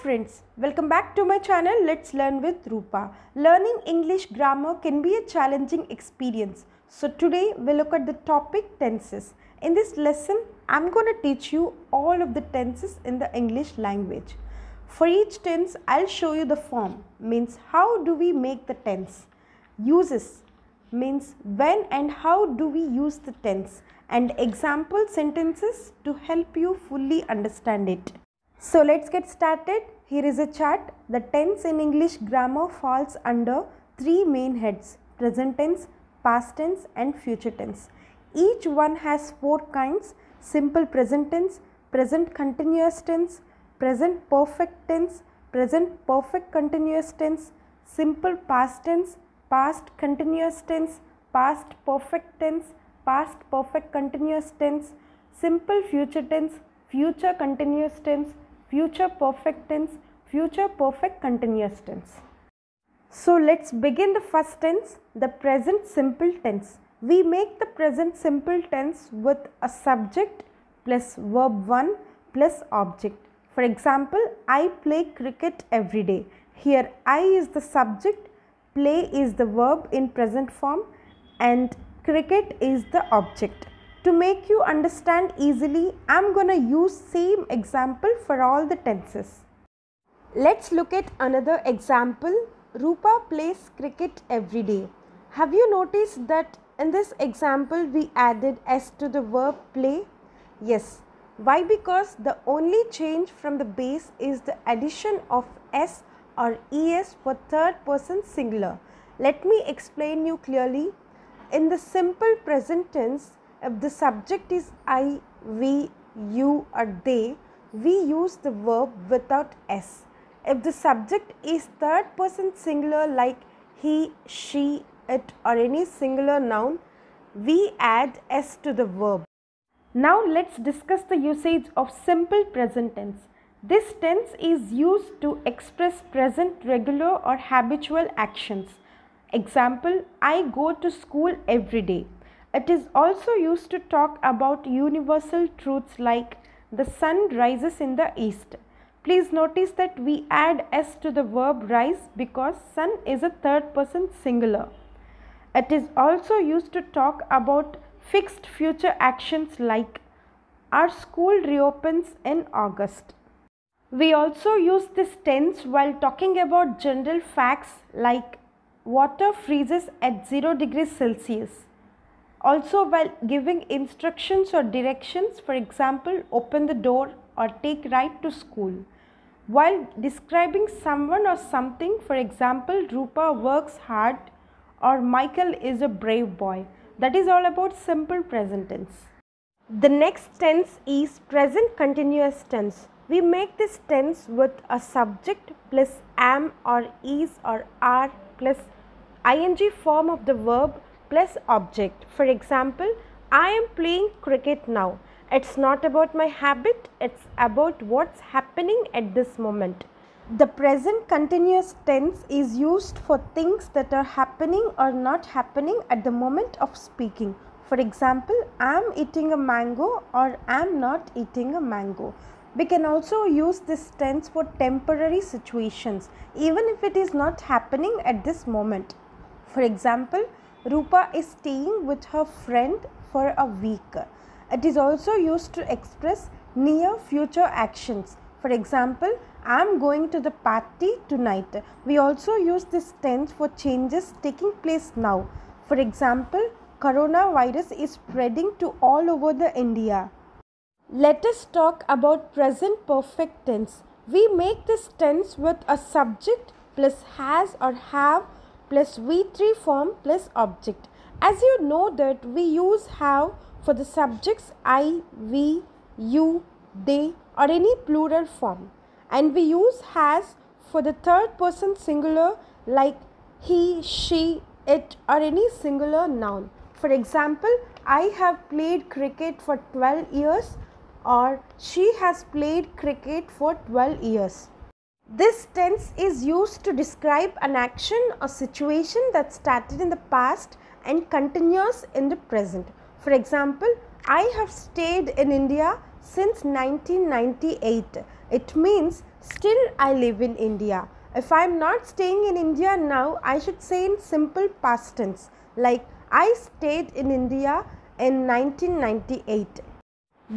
friends, welcome back to my channel. Let's learn with Rupa. Learning English grammar can be a challenging experience. So today we'll look at the topic tenses. In this lesson, I'm going to teach you all of the tenses in the English language. For each tense, I'll show you the form, means how do we make the tense. Uses means when and how do we use the tense, and example sentences to help you fully understand it. So let's get started. Here is a chart. The tense in English grammar falls under three main heads: present tense, past tense and future tense. Each one has four kinds: simple present tense, present continuous tense, present perfect tense, present perfect continuous tense, simple past tense, past continuous tense, past perfect tense, past perfect continuous tense, simple future tense, future continuous tense, future perfect tense, future perfect continuous tense. So let's begin the first tense, the present simple tense. We make the present simple tense with a subject plus verb 1 plus object. For example, I play cricket every day. Here I is the subject, play is the verb in present form and cricket is the object. To make you understand easily, I am going to use same example for all the tenses. Let's look at another example. Rupa plays cricket every day. Have you noticed that in this example we added s to the verb play? Yes. Why? Because the only change from the base is the addition of s or es for third person singular. Let me explain you clearly. In the simple present tense, if the subject is I, we, you or they, we use the verb without s. If the subject is third person singular like he, she, it or any singular noun, we add s to the verb. Now let's discuss the usage of simple present tense. This tense is used to express present regular or habitual actions. Example, I go to school every day. It is also used to talk about universal truths like the sun rises in the east. Please notice that we add s to the verb rise because sun is a third person singular. It is also used to talk about fixed future actions like our school reopens in August. We also use this tense while talking about general facts like water freezes at 0 degrees Celsius. Also while giving instructions or directions, for example, open the door or take right to school. While describing someone or something, for example, Rupa works hard or Michael is a brave boy. That is all about simple present tense. The next tense is present continuous tense. We make this tense with a subject plus am or is or are plus ing form of the verb plus object. For example, I am playing cricket now. It's not about my habit, it's about what's happening at this moment. The present continuous tense is used for things that are happening or not happening at the moment of speaking. For example, I am eating a mango or I am not eating a mango. We can also use this tense for temporary situations, even if it is not happening at this moment. For example, Rupa is staying with her friend for a week. It is also used to express near future actions. For example, I am going to the party tonight. We also use this tense for changes taking place now. For example, coronavirus is spreading to all over the India. Let us talk about present perfect tense. We make this tense with a subject plus has or have plus V3 form plus object. As you know that we use have for the subjects I, we, you, they or any plural form, and we use has for the third person singular like he, she, it or any singular noun. For example, I have played cricket for 12 years or she has played cricket for 12 years. This tense is used to describe an action or situation that started in the past and continues in the present. For example, I have stayed in India since 1998. It means still I live in India. If I am not staying in India now, I should say in simple past tense, like I stayed in India in 1998.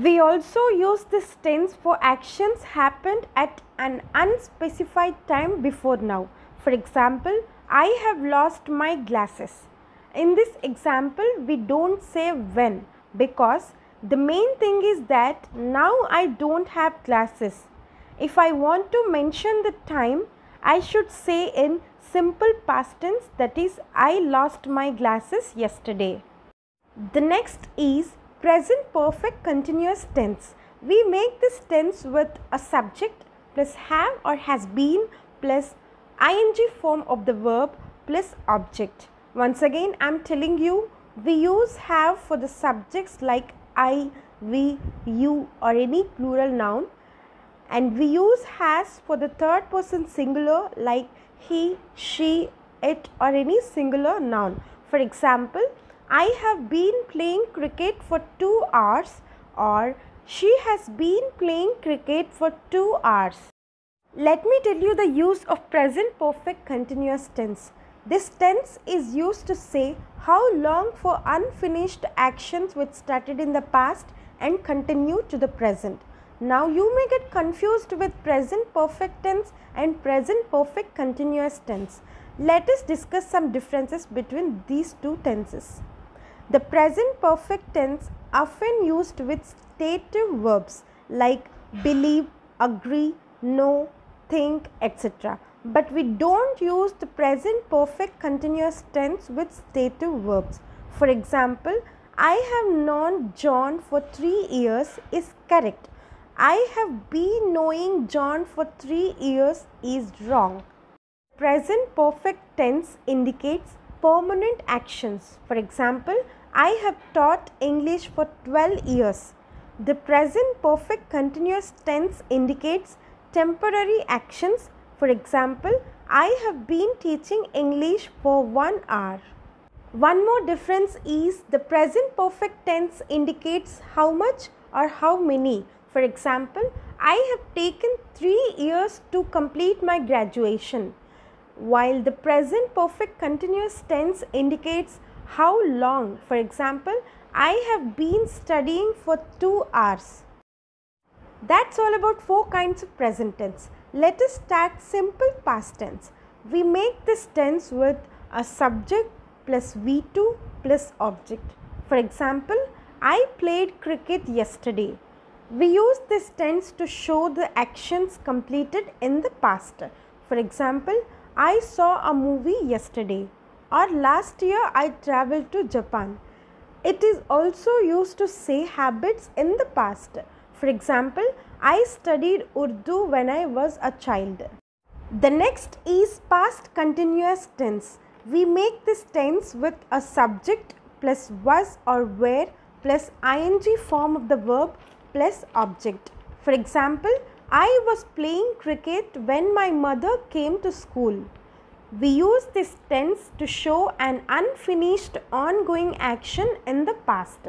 We also use this tense for actions happened at an unspecified time before now. For example, I have lost my glasses. In this example, we don't say when, because the main thing is that now I don't have glasses. If I want to mention the time, I should say in simple past tense, that is, I lost my glasses yesterday. The next is present perfect continuous tense. We make this tense with a subject plus have or has been plus ing form of the verb plus object. Once again, I am telling you, we use have for the subjects like I, we, you or any plural noun, and we use has for the third person singular like he, she, it or any singular noun. For example, I have been playing cricket for 2 hours, or she has been playing cricket for 2 hours. Let me tell you the use of present perfect continuous tense. This tense is used to say how long for unfinished actions which started in the past and continue to the present. Now you may get confused with present perfect tense and present perfect continuous tense. Let us discuss some differences between these two tenses. The present perfect tense often used with stative verbs like believe, agree, know, think, etc. But we don't use the present perfect continuous tense with stative verbs. For example, I have known John for 3 years is correct. I have been knowing John for 3 years is wrong. Present perfect tense indicates permanent actions. For example, I have taught English for 12 years. The present perfect continuous tense indicates temporary actions. For example, I have been teaching English for 1 hour. One more difference is the present perfect tense indicates how much or how many. For example, I have taken 3 years to complete my graduation, while the present perfect continuous tense indicates how long. For example, I have been studying for 2 hours. That's all about 4 kinds of present tense. Let us start simple past tense. We make this tense with a subject plus V2 plus object. For example, I played cricket yesterday. We use this tense to show the actions completed in the past. For example, I saw a movie yesterday, or last year I traveled to Japan. It is also used to say habits in the past. For example, I studied Urdu when I was a child. The next is past continuous tense. We make this tense with a subject plus was or were plus ing form of the verb plus object. For example, I was playing cricket when my mother came to school. We use this tense to show an unfinished ongoing action in the past,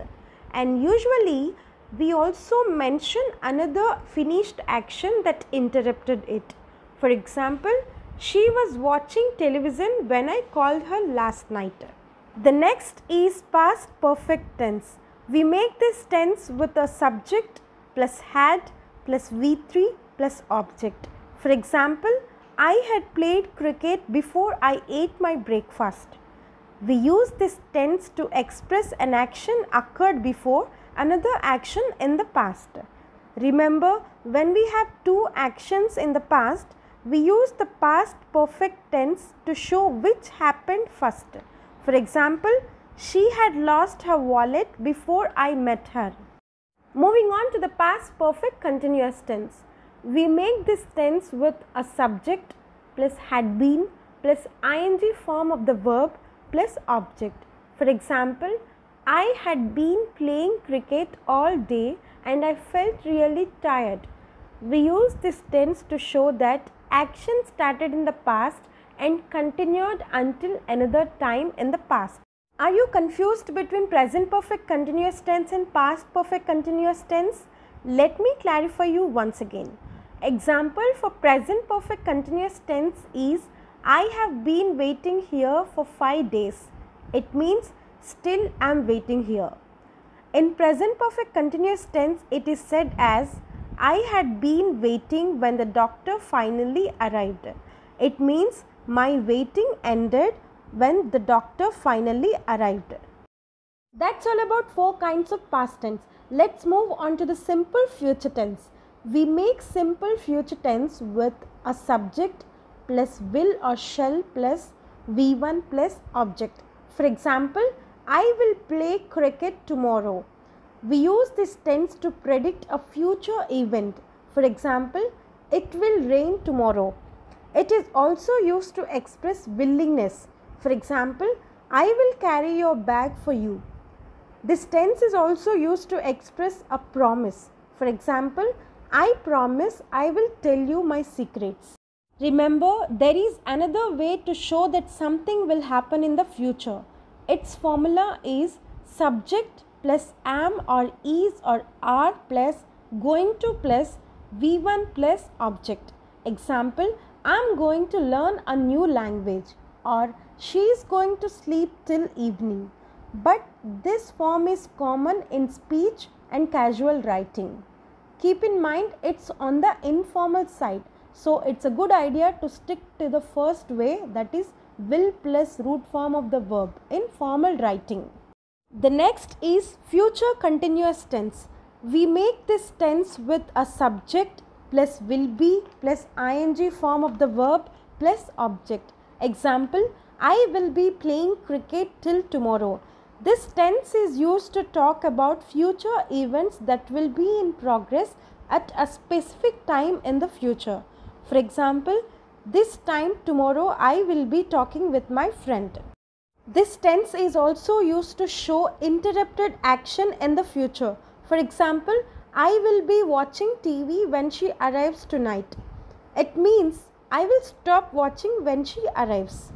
and usually we also mention another finished action that interrupted it. For example, she was watching television when I called her last night. The next is past perfect tense. We make this tense with a subject plus had plus V3 plus object. For example, I had played cricket before I ate my breakfast. We use this tense to express an action occurred before another action in the past. Remember, when we have 2 actions in the past, we use the past perfect tense to show which happened first. For example, she had lost her wallet before I met her. Moving on to the past perfect continuous tense. We make this tense with a subject plus had been plus ing form of the verb plus object. For example, I had been playing cricket all day and I felt really tired. We use this tense to show that action started in the past and continued until another time in the past. Are you confused between present perfect continuous tense and past perfect continuous tense? Let me clarify you once again. Example for present perfect continuous tense is I have been waiting here for 5 days. It means still I am waiting here. In present perfect continuous tense, it is said as I had been waiting when the doctor finally arrived. It means my waiting ended when the doctor finally arrived. That's all about 4 kinds of past tense. Let's move on to the simple future tense. We make simple future tense with a subject plus will or shall plus V1 plus object. For example, I will play cricket tomorrow. We use this tense to predict a future event. For example, it will rain tomorrow. It is also used to express willingness. For example, I will carry your bag for you. This tense is also used to express a promise. For example, I promise I will tell you my secrets. Remember, there is another way to show that something will happen in the future. Its formula is subject plus am or is or are plus going to plus V1 plus object. Example, I am going to learn a new language, or she is going to sleep till evening. But this form is common in speech and casual writing. Keep in mind it's on the informal side, so it's a good idea to stick to the first way, that is will plus root form of the verb in formal writing. The next is future continuous tense. We make this tense with a subject plus will be plus ing form of the verb plus object. Example, I will be playing cricket till tomorrow. This tense is used to talk about future events that will be in progress at a specific time in the future. For example, this time tomorrow I will be talking with my friend. This tense is also used to show interrupted action in the future. For example, I will be watching TV when she arrives tonight. It means I will stop watching when she arrives.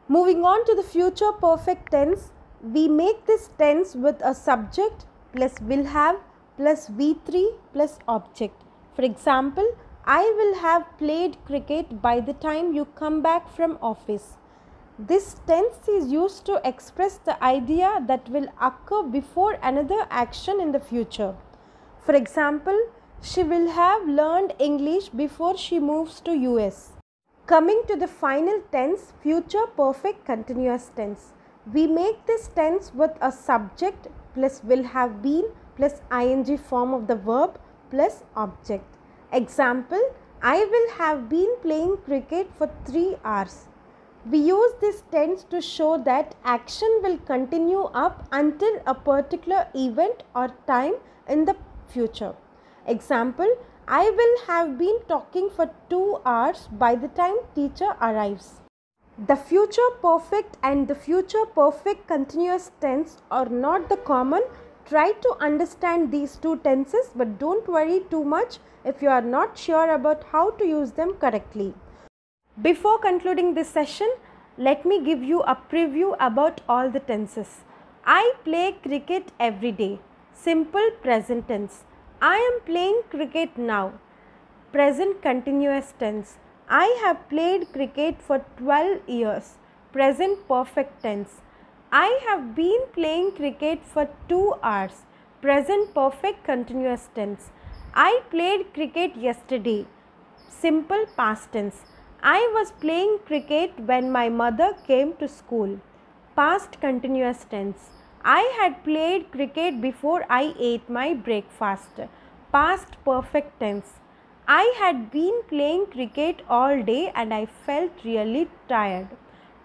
Moving on to the future perfect tense, we make this tense with a subject plus will have plus V3 plus object. For example, I will have played cricket by the time you come back from office. This tense is used to express the idea that will occur before another action in the future. For example, she will have learned English before she moves to US. Coming to the final tense, future perfect continuous tense. We make this tense with a subject plus will have been plus ing form of the verb plus object. Example, I will have been playing cricket for 3 hours. We use this tense to show that action will continue up until a particular event or time in the future. Example, I will have been talking for 2 hours by the time teacher arrives. The future perfect and the future perfect continuous tense are not the common. Try to understand these two tenses, but don't worry too much if you are not sure about how to use them correctly. Before concluding this session, let me give you a preview about all the tenses. I play cricket every day. Simple present tense. I am playing cricket now. Present continuous tense. I have played cricket for 12 years. Present perfect tense. I have been playing cricket for 2 hours. Present perfect continuous tense. I played cricket yesterday. Simple past tense. I was playing cricket when my mother came to school. Past continuous tense. I had played cricket before I ate my breakfast. Past perfect tense. I had been playing cricket all day and I felt really tired.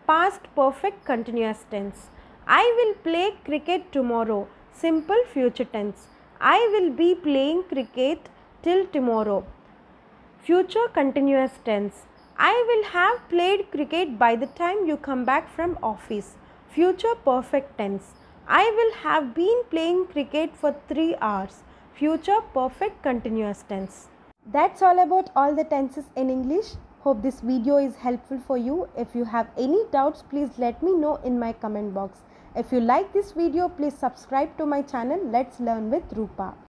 Past perfect continuous tense. I will play cricket tomorrow. Simple future tense. I will be playing cricket till tomorrow. Future continuous tense. I will have played cricket by the time you come back from office. Future perfect tense. I will have been playing cricket for 3 hours. Future perfect continuous tense. That's all about all the tenses in English. Hope this video is helpful for you. If you have any doubts, please let me know in my comment box. If you like this video, please subscribe to my channel. Let's learn with Rupa.